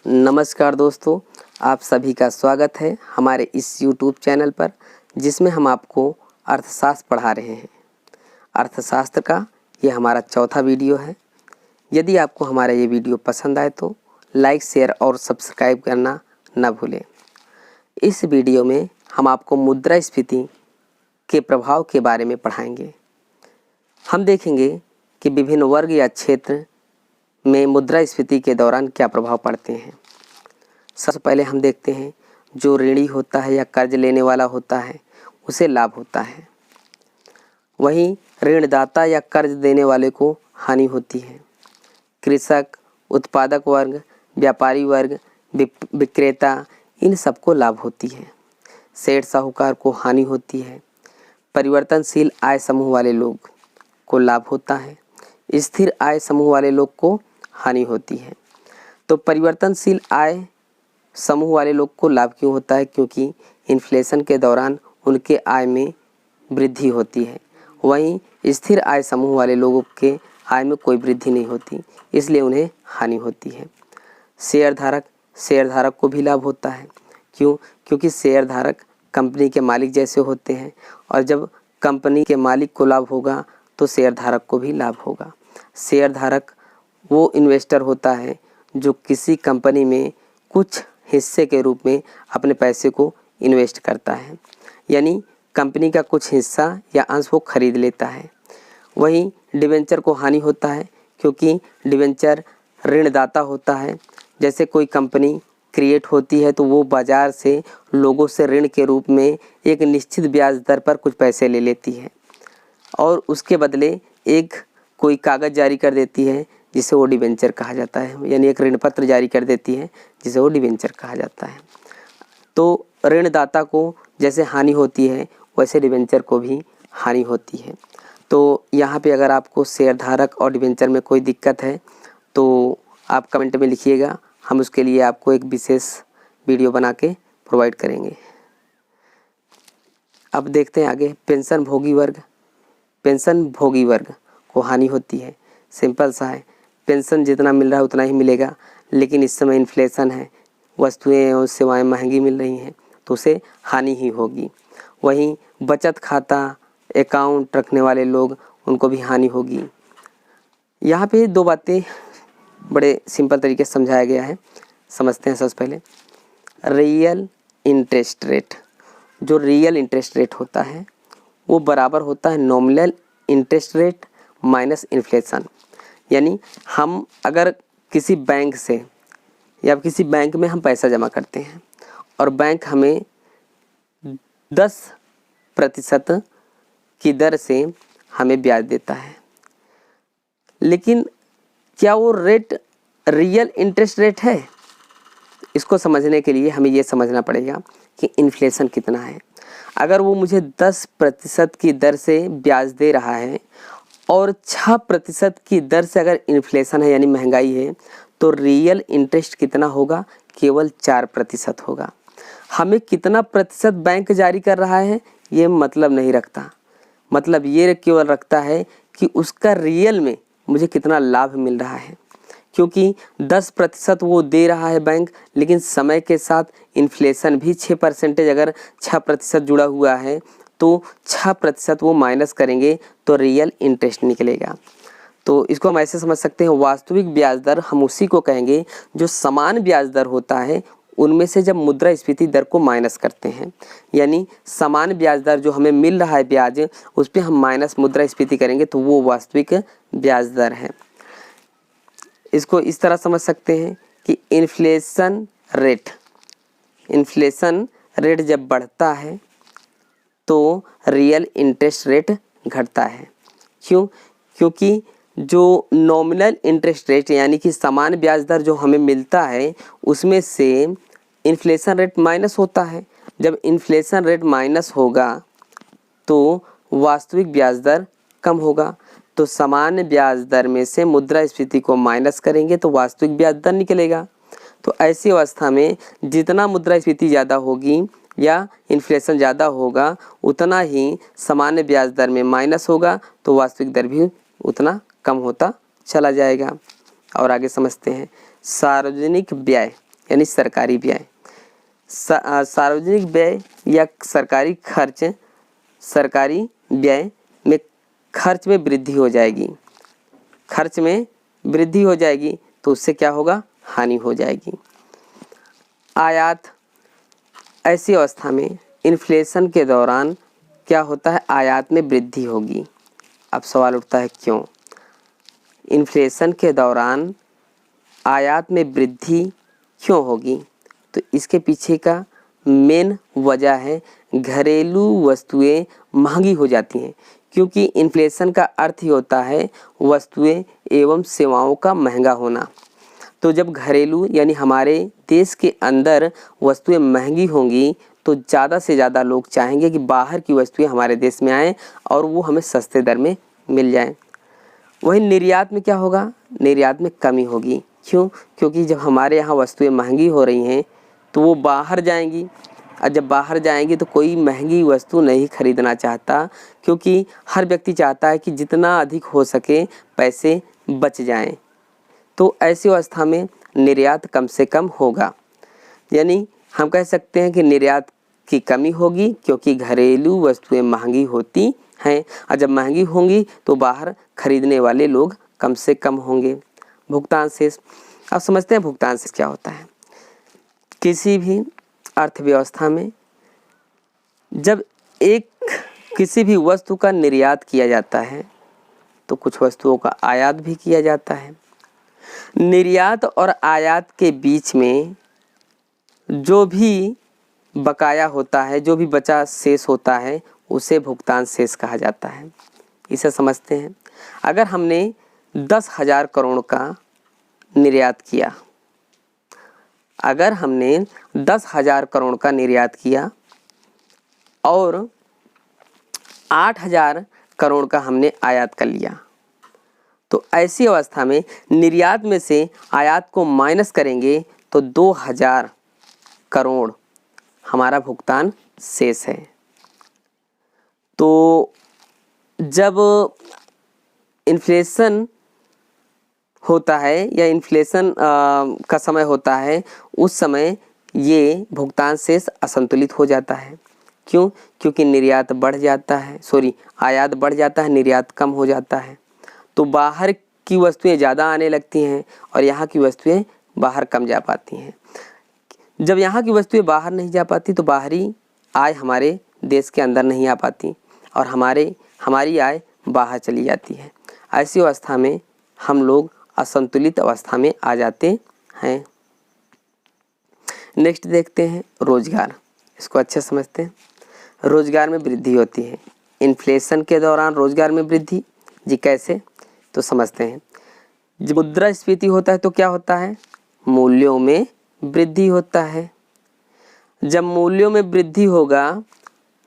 नमस्कार दोस्तों, आप सभी का स्वागत है हमारे इस YouTube चैनल पर, जिसमें हम आपको अर्थशास्त्र पढ़ा रहे हैं। अर्थशास्त्र का ये हमारा चौथा वीडियो है। यदि आपको हमारा ये वीडियो पसंद आए तो लाइक, शेयर और सब्सक्राइब करना न भूलें। इस वीडियो में हम आपको मुद्रास्फीति के प्रभाव के बारे में पढ़ाएंगे। हम देखेंगे कि विभिन्न वर्ग या क्षेत्र में मुद्रास्फीति के दौरान क्या प्रभाव पड़ते हैं। सबसे पहले हम देखते हैं, जो ऋणी होता है या कर्ज लेने वाला होता है उसे लाभ होता है, वहीं ऋणदाता या कर्ज देने वाले को हानि होती है। कृषक, उत्पादक वर्ग, व्यापारी वर्ग, विक्रेता, इन सबको लाभ होती है। सेठ साहूकार को हानि होती है। परिवर्तनशील आय समूह वाले लोग को लाभ होता है। स्थिर आय समूह वाले लोग को हानि होती है। तो परिवर्तनशील आय समूह वाले लोग को लाभ क्यों होता है? क्योंकि इन्फ्लेशन के दौरान उनके आय में वृद्धि होती है। वहीं स्थिर आय समूह वाले लोगों के आय में कोई वृद्धि नहीं होती, इसलिए उन्हें हानि होती है। शेयरधारक को भी लाभ होता है। क्यों? क्योंकि शेयरधारक कंपनी के मालिक जैसे होते हैं, और जब कंपनी के मालिक को लाभ होगा तो शेयरधारक को भी लाभ होगा। शेयरधारक वो इन्वेस्टर होता है जो किसी कंपनी में कुछ हिस्से के रूप में अपने पैसे को इन्वेस्ट करता है, यानी कंपनी का कुछ हिस्सा या अंश वो खरीद लेता है। वहीं डिबेंचर को हानि होता है, क्योंकि डिबेंचर ऋणदाता होता है। जैसे कोई कंपनी क्रिएट होती है तो वो बाज़ार से लोगों से ऋण के रूप में एक निश्चित ब्याज दर पर कुछ पैसे ले लेती है, और उसके बदले एक कोई कागज़ जारी कर देती है जिसे वो डिबेंचर कहा जाता है, यानी एक ऋण पत्र जारी कर देती है जिसे वो डिबेंचर कहा जाता है। तो ऋणदाता को जैसे हानि होती है वैसे डिबेंचर को भी हानि होती है। तो यहाँ पे अगर आपको शेयरधारक और डिबेंचर में कोई दिक्कत है तो आप कमेंट में लिखिएगा, हम उसके लिए आपको एक विशेष वीडियो बना के प्रोवाइड करेंगे। अब देखते हैं आगे, पेंशन भोगी वर्ग को हानि होती है। सिंपल सा है, पेंशन जितना मिल रहा है उतना ही मिलेगा, लेकिन इस समय इन्फ्लेशन है, वस्तुएं और सेवाएं महंगी मिल रही हैं तो उसे हानि ही होगी। वहीं बचत खाता अकाउंट रखने वाले लोग, उनको भी हानि होगी। यहाँ पे दो बातें बड़े सिंपल तरीके से समझाया गया है, समझते हैं। सबसे पहले रियल इंटरेस्ट रेट, जो रियल इंटरेस्ट रेट होता है वो बराबर होता है nominal interest rate minus inflation. यानी हम अगर किसी बैंक से या किसी बैंक में हम पैसा जमा करते हैं और बैंक हमें 10% की दर से हमें ब्याज देता है, लेकिन क्या वो रेट रियल इंटरेस्ट रेट है? इसको समझने के लिए हमें ये समझना पड़ेगा कि इन्फ्लेशन कितना है। अगर वो मुझे 10% की दर से ब्याज दे रहा है और 6% की दर से अगर इन्फ्लेशन है यानी महंगाई है, तो रियल इंटरेस्ट कितना होगा? केवल 4% होगा। हमें कितना प्रतिशत बैंक जारी कर रहा है ये मतलब नहीं रखता, मतलब ये केवल रखता है कि उसका रियल में मुझे कितना लाभ मिल रहा है। क्योंकि 10% वो दे रहा है बैंक, लेकिन समय के साथ इन्फ्लेशन भी 6%, अगर 6% जुड़ा हुआ है तो 6% वो माइनस करेंगे तो रियल इंटरेस्ट निकलेगा। तो इसको हम ऐसे समझ सकते हैं, वास्तविक ब्याज दर हम उसी को कहेंगे जो समान ब्याज दर होता है उनमें से जब मुद्रास्फीति दर को माइनस करते हैं। यानी समान ब्याज दर जो हमें मिल रहा है ब्याज, उस पर हम माइनस मुद्रास्फीति करेंगे तो वो वास्तविक ब्याज दर है। इसको इस तरह समझ सकते हैं कि इन्फ्लेशन रेट जब बढ़ता है तो रियल इंटरेस्ट रेट घटता है। क्यों? क्योंकि जो नॉमिनल इंटरेस्ट रेट यानी कि समान ब्याज दर जो हमें मिलता है उसमें से इन्फ्लेशन रेट माइनस होता है। जब इन्फ्लेशन रेट माइनस होगा तो वास्तविक ब्याज दर कम होगा। तो सामान्य ब्याज दर में से मुद्रास्फीति को माइनस करेंगे तो वास्तविक ब्याज दर निकलेगा। तो ऐसी अवस्था में जितना मुद्रास्फीति ज़्यादा होगी या इन्फ्लेशन ज़्यादा होगा, उतना ही सामान्य ब्याज दर में माइनस होगा, तो वास्तविक दर भी उतना कम होता चला जाएगा। और आगे समझते हैं, सार्वजनिक व्यय यानी सरकारी व्यय। सार्वजनिक व्यय या सरकारी खर्च, सरकारी व्यय में खर्च में वृद्धि हो जाएगी, खर्च में वृद्धि हो जाएगी तो उससे क्या होगा, हानि हो जाएगी। आयात, ऐसी अवस्था में इन्फ्लेशन के दौरान क्या होता है, आयात में वृद्धि होगी। अब सवाल उठता है क्यों? इन्फ्लेशन के दौरान आयात में वृद्धि क्यों होगी? तो इसके पीछे का मेन वजह है घरेलू वस्तुएं महंगी हो जाती हैं, क्योंकि इन्फ्लेशन का अर्थ ही होता है वस्तुएं एवं सेवाओं का महंगा होना। तो जब घरेलू यानी हमारे देश के अंदर वस्तुएं महंगी होंगी तो ज़्यादा से ज़्यादा लोग चाहेंगे कि बाहर की वस्तुएं हमारे देश में आएँ और वो हमें सस्ते दर में मिल जाएं। वहीं निर्यात में क्या होगा, निर्यात में कमी होगी। क्यों? क्योंकि जब हमारे यहाँ वस्तुएं महंगी हो रही हैं तो वो बाहर जाएंगी, और जब बाहर जाएंगी तो कोई महंगी वस्तु नहीं खरीदना चाहता, क्योंकि हर व्यक्ति चाहता है कि जितना अधिक हो सके पैसे बच जाएं। तो ऐसी अवस्था में निर्यात कम से कम होगा, यानी हम कह सकते हैं कि निर्यात की कमी होगी, क्योंकि घरेलू वस्तुएं महंगी होती हैं, और जब महंगी होंगी तो बाहर खरीदने वाले लोग कम से कम होंगे। भुगतान शेष, अब समझते हैं भुगतान शेष क्या होता है। किसी भी अर्थव्यवस्था में जब किसी भी वस्तु का निर्यात किया जाता है तो कुछ वस्तुओं का आयात भी किया जाता है। निर्यात और आयात के बीच में जो भी बकाया होता है, जो भी बचा शेष होता है, उसे भुगतान शेष कहा जाता है। इसे समझते हैं। अगर हमने 10,000 करोड़ का निर्यात किया, अगर हमने 10,000 करोड़ का निर्यात किया और 8,000 करोड़ का हमने आयात कर लिया, तो ऐसी अवस्था में निर्यात में से आयात को माइनस करेंगे तो 2,000 करोड़ हमारा भुगतान शेष है। तो जब इन्फ्लेशन होता है या इन्फ्लेशन का समय होता है, उस समय ये भुगतान शेष असंतुलित हो जाता है। क्यों? क्योंकि निर्यात बढ़ जाता है, आयात बढ़ जाता है, निर्यात कम हो जाता है। तो बाहर की वस्तुएं ज़्यादा आने लगती हैं और यहाँ की वस्तुएं बाहर कम जा पाती हैं। जब यहाँ की वस्तुएं बाहर नहीं जा पाती तो बाहरी आय हमारे देश के अंदर नहीं आ पाती और हमारी आय बाहर चली जाती है। ऐसी अवस्था में हम लोग असंतुलित अवस्था में आ जाते हैं। नेक्स्ट देखते हैं रोजगार, इसको अच्छे समझते हैं। रोजगार में वृद्धि होती है इन्फ्लेशन के दौरान, रोजगार में वृद्धि जी कैसे, तो समझते हैं। जब मुद्रास्फीति होता है तो क्या होता है, मूल्यों में वृद्धि होता है। जब मूल्यों में वृद्धि होगा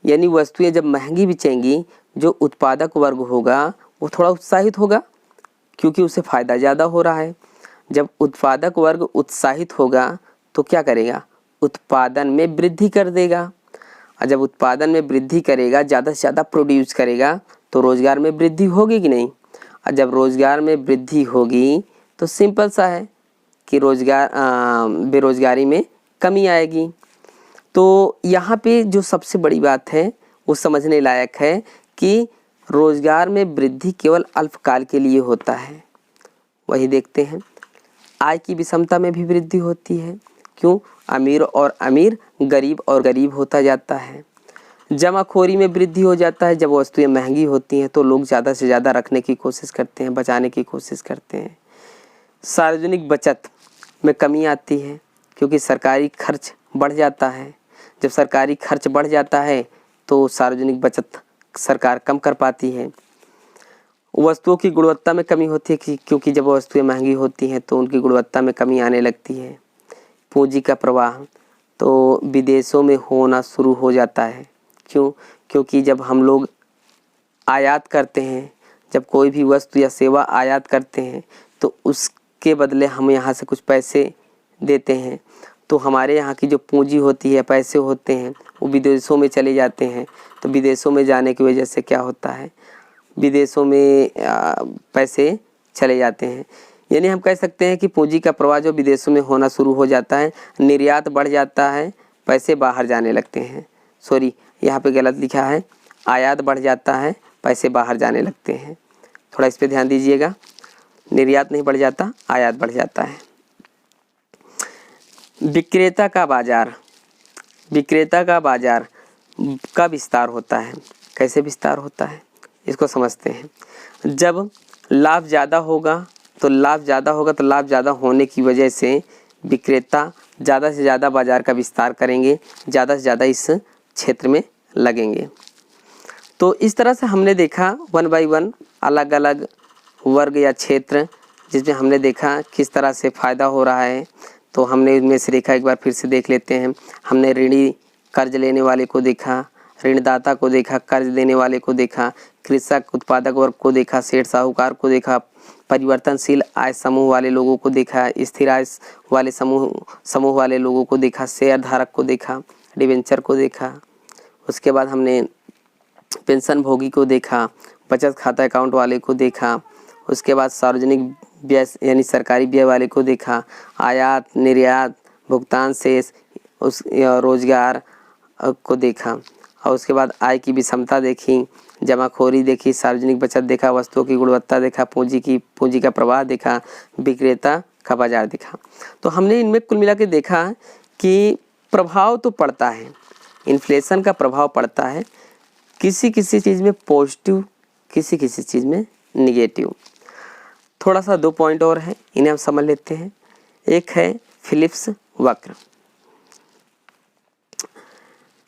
यानी वस्तुएं जब महंगी बिकेंगी, जो उत्पादक वर्ग होगा वो थोड़ा उत्साहित होगा, क्योंकि उसे फ़ायदा ज़्यादा हो रहा है। जब उत्पादक वर्ग उत्साहित होगा तो क्या करेगा, उत्पादन में वृद्धि कर देगा, और जब उत्पादन में वृद्धि करेगा, ज़्यादा से ज़्यादा प्रोड्यूस करेगा, तो रोज़गार में वृद्धि होगी कि नहीं। और जब रोज़गार में वृद्धि होगी तो सिंपल सा है कि बेरोज़गारी में कमी आएगी। तो यहाँ पे जो सबसे बड़ी बात है वो समझने लायक है कि रोज़गार में वृद्धि केवल अल्पकाल के लिए होता है। वही देखते हैं, आय की विषमता में भी वृद्धि होती है। क्यों? अमीर और अमीर, गरीब और गरीब होता जाता है। जमाखोरी में वृद्धि हो जाता है, जब वस्तुएं महंगी होती हैं तो लोग ज़्यादा से ज़्यादा रखने की कोशिश करते हैं, बचाने की कोशिश करते हैं। सार्वजनिक बचत में कमी आती है, क्योंकि सरकारी खर्च बढ़ जाता है। जब सरकारी खर्च बढ़ जाता है तो सार्वजनिक बचत सरकार कम कर पाती है। वस्तुओं की गुणवत्ता में कमी होती है, क्योंकि जब वस्तुएं महंगी होती हैं तो उनकी गुणवत्ता में कमी आने लगती है। पूंजी का प्रवाह तो विदेशों में होना शुरू हो जाता है। क्यों? क्योंकि जब हम लोग आयात करते हैं, जब कोई भी वस्तु या सेवा आयात करते हैं तो उसके बदले हम यहाँ से कुछ पैसे देते हैं, तो हमारे यहाँ की जो पूंजी होती है, पैसे होते हैं, वो विदेशों में चले जाते हैं। तो विदेशों में जाने की वजह से क्या होता है, विदेशों में पैसे चले जाते हैं। यानी हम कह सकते हैं कि पूंजी का प्रवाह जो विदेशों में होना शुरू हो जाता है, निर्यात बढ़ जाता है, पैसे बाहर जाने लगते हैं। सॉरी, यहाँ पे गलत लिखा है, आयात बढ़ जाता है, पैसे बाहर जाने लगते हैं। थोड़ा इस पे ध्यान दीजिएगा, निर्यात नहीं बढ़ जाता, आयात बढ़ जाता है। विक्रेता का बाजार, विक्रेता का बाजार का विस्तार होता है। कैसे विस्तार होता है इसको समझते हैं। जब लाभ ज़्यादा होगा तो लाभ ज़्यादा होने की वजह से विक्रेता ज़्यादा से ज़्यादा बाज़ार का विस्तार करेंगे, ज़्यादा से ज़्यादा इस क्षेत्र में लगेंगे। तो इस तरह से हमने देखा 1 बाय 1 अलग अलग वर्ग या क्षेत्र, जिसमें हमने देखा किस तरह से फ़ायदा हो रहा है। तो हमने इनमें से देखा, एक बार फिर से देख लेते हैं। हमने ऋणी कर्ज लेने वाले को देखा, ऋणदाता को देखा, कर्ज देने वाले को देखा, कृषक उत्पादक वर्ग को देखा, सेठ साहूकार को देखा, परिवर्तनशील आय समूह वाले लोगों को देखा, स्थिर आय वाले समूह वाले लोगों को देखा, शेयर धारक को देखा, डिबेंचर को देखा। उसके बाद हमने पेंशन भोगी को देखा, बचत खाता अकाउंट वाले को देखा। उसके बाद सार्वजनिक व्यय यानी सरकारी व्यय वाले को देखा, आयात निर्यात भुगतान शेष उस रोजगार को देखा। और उसके बाद आय की विषमता देखी, जमाखोरी देखी, सार्वजनिक बचत देखा, वस्तुओं की गुणवत्ता देखा, पूंजी का प्रवाह देखा, विक्रेता का बाजार देखा। तो हमने इनमें कुल मिला के देखा कि प्रभाव तो पड़ता है, इन्फ्लेशन का प्रभाव पड़ता है, किसी किसी चीज़ में पॉजिटिव, किसी किसी चीज़ में निगेटिव। थोड़ा सा 2 पॉइंट और हैं, इन्हें हम समझ लेते हैं। एक है फिलिप्स वक्र।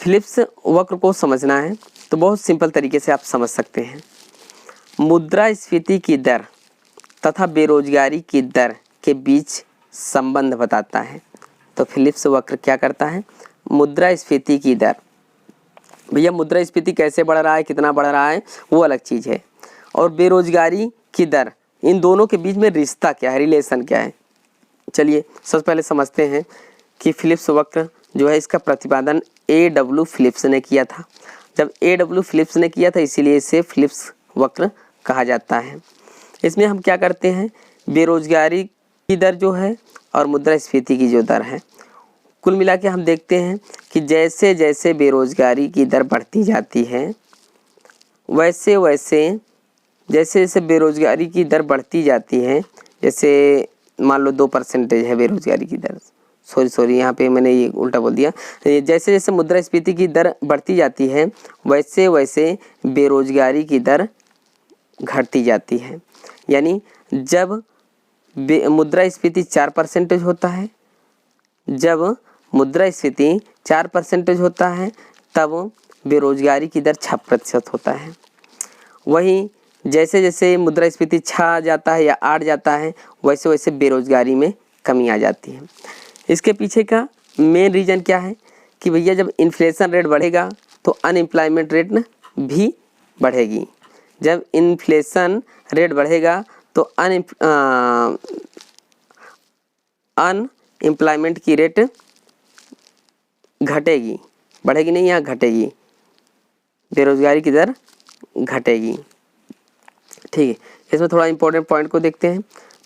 फिलिप्स वक्र को समझना है तो बहुत सिंपल तरीके से आप समझ सकते हैं। मुद्रास्फीति की दर तथा बेरोजगारी की दर के बीच संबंध बताता है। तो फिलिप्स वक्र क्या करता है? मुद्रास्फीति की दर, भैया मुद्रास्फीति कैसे बढ़ रहा है, कितना बढ़ रहा है, वो अलग चीज़ है। और बेरोजगारी की दर, इन दोनों के बीच में रिश्ता क्या है, रिलेशन क्या है। चलिए सबसे पहले समझते हैं कि फिलिप्स वक्र जो है इसका प्रतिपादन A.W. फिलिप्स ने किया था। जब A.W. फिलिप्स ने किया था इसीलिए इसे फिलिप्स वक्र कहा जाता है। इसमें हम क्या करते हैं, बेरोजगारी की दर जो है और मुद्रास्फीति की जो दर है, कुल मिला के हम देखते हैं कि जैसे जैसे बेरोजगारी की दर बढ़ती जाती है वैसे वैसे जैसे जैसे बेरोजगारी की दर बढ़ती जाती है, जैसे मान लो 2% है बेरोजगारी की दर, सॉरी यहाँ पे मैंने ये उल्टा बोल दिया। जैसे जैसे मुद्रास्फीति की दर बढ़ती जाती है वैसे वैसे बेरोजगारी की दर घटती जाती है। यानी जब मुद्रास्फीति 4% होता है, जब मुद्रास्फीति 4% होता है तब बेरोजगारी की दर 6% होता है। वहीं जैसे जैसे मुद्रास्फीति छा जाता है या आड़ जाता है वैसे वैसे बेरोजगारी में कमी आ जाती है। इसके पीछे का मेन रीज़न क्या है कि भैया जब इन्फ्लेशन रेट बढ़ेगा तो अनएम्प्लॉयमेंट रेट भी बढ़ेगी। जब इन्फ्लेशन रेट बढ़ेगा तो अनएम्प्लॉयमेंट की रेट घटेगी, बढ़ेगी नहीं, यहाँ घटेगी, बेरोजगारी की दर घटेगी। ठीक है, इसमें थोड़ा इंपॉर्टेंट पॉइंट को देखते हैं।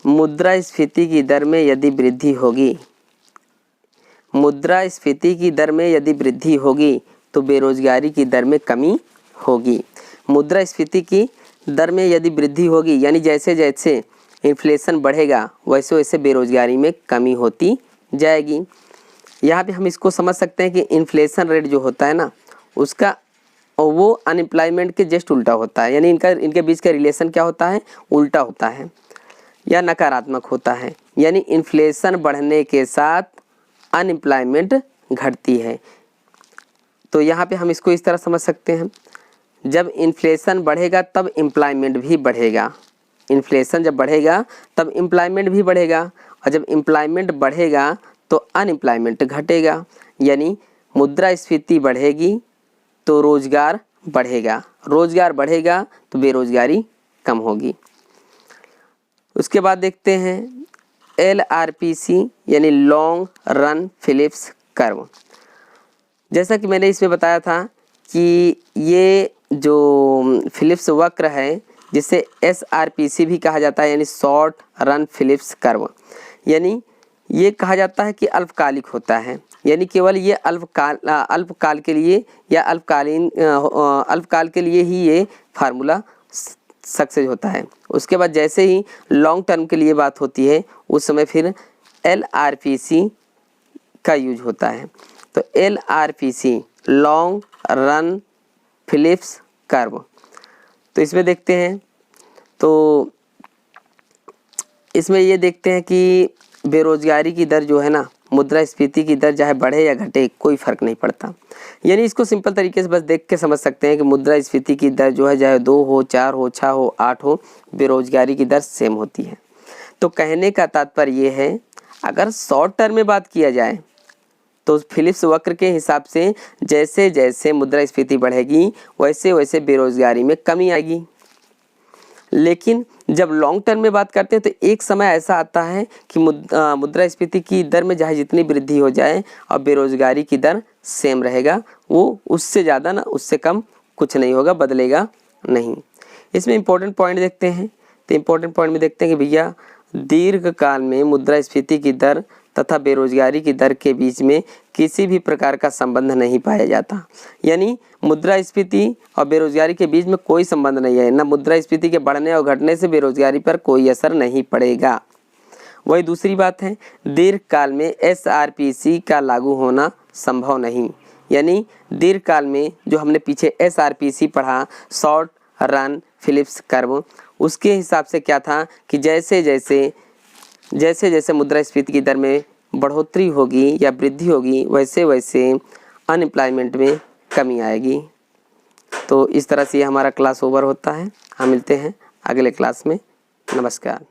मुद्रास्फीति की दर में यदि वृद्धि होगी, मुद्रास्फीति की दर में यदि वृद्धि होगी तो बेरोजगारी की दर में कमी होगी। मुद्रास्फीति की दर में यदि वृद्धि होगी यानी जैसे जैसे इन्फ्लेशन बढ़ेगा वैसे वैसे बेरोजगारी में कमी होती जाएगी। यहाँ पे हम इसको समझ सकते हैं कि इन्फ्लेशन रेट जो होता है ना उसका वो अनएम्प्लॉयमेंट के जस्ट उल्टा होता है। यानी इनके बीच का रिलेशन क्या होता है, उल्टा होता है या नकारात्मक होता है। यानी इन्फ्लेशन बढ़ने के साथ अनएम्प्लॉयमेंट घटती है। तो यहाँ पे हम इसको इस तरह समझ सकते हैं, जब इन्फ्लेशन बढ़ेगा तब एम्प्लॉयमेंट भी बढ़ेगा। इन्फ्लेशन जब बढ़ेगा तब एम्प्लॉयमेंट भी बढ़ेगा और जब एम्प्लॉयमेंट बढ़ेगा तो अनएम्प्लॉयमेंट घटेगा। यानी मुद्रास्फीति बढ़ेगी तो रोजगार बढ़ेगा, रोजगार बढ़ेगा तो बेरोजगारी कम होगी। उसके बाद देखते हैं LRPC यानी लॉन्ग रन फिलिप्स कर्व। जैसा कि मैंने इसमें बताया था कि ये जो फिलिप्स वक्र है जिसे SRPC भी कहा जाता है, यानी शॉर्ट रन फिलिप्स कर्व। यानी ये कहा जाता है कि अल्पकालिक होता है, यानी केवल ये अल्पकाल के लिए या अल्पकाल के लिए ही ये फार्मूला सक्सेस होता है। उसके बाद जैसे ही लॉन्ग टर्म के लिए बात होती है उस समय फिर LRPC का यूज होता है। तो LRPC long run Phillips curve. तो इसमें देखते हैं, तो इसमें ये देखते हैं कि बेरोजगारी की दर जो है ना, मुद्रास्फीति की दर चाहे बढ़े या घटे कोई फर्क नहीं पड़ता। यानी इसको सिंपल तरीके से बस देख के समझ सकते हैं कि मुद्रास्फीति की दर जो है चाहे 2 हो, 4 हो, 6 हो, 8 हो, बेरोजगारी की दर सेम होती है। तो कहने का तात्पर्य ये है, अगर शॉर्ट टर्म में बात किया जाए तो फिलिप्स वक्र के हिसाब से जैसे जैसे मुद्रास्फीति बढ़ेगी वैसे वैसे बेरोजगारी में कमी आएगी। लेकिन जब लॉन्ग टर्म में बात करते हैं तो एक समय ऐसा आता है कि मुद्रास्फीति की दर में चाहे जितनी वृद्धि हो जाए और बेरोजगारी की दर सेम रहेगा, वो उससे ज़्यादा ना उससे कम कुछ नहीं होगा, बदलेगा नहीं। इसमें इम्पोर्टेंट पॉइंट देखते हैं। तो इम्पोर्टेंट पॉइंट में देखते हैं कि भैया दीर्घकाल में मुद्रास्फीति की दर तथा बेरोजगारी की दर के बीच में किसी भी प्रकार का संबंध नहीं पाया जाता। यानी मुद्रास्फीति और बेरोजगारी के बीच में कोई संबंध नहीं है, ना मुद्रास्फीति के बढ़ने और घटने से बेरोजगारी पर कोई असर नहीं पड़ेगा। वही दूसरी बात है, दीर्घकाल में SRPC का लागू होना संभव नहीं। यानी दीर्घकाल में जो हमने पीछे SRPC पढ़ा, शॉर्ट रन फिलिप्स कर्व, उसके हिसाब से क्या था कि जैसे जैसे मुद्रास्फीति की दर में बढ़ोतरी होगी या वृद्धि होगी वैसे वैसे अनएम्प्लॉयमेंट में कमी आएगी। तो इस तरह से ये हमारा क्लास ओवर होता है। हम मिलते हैं अगले क्लास में। नमस्कार।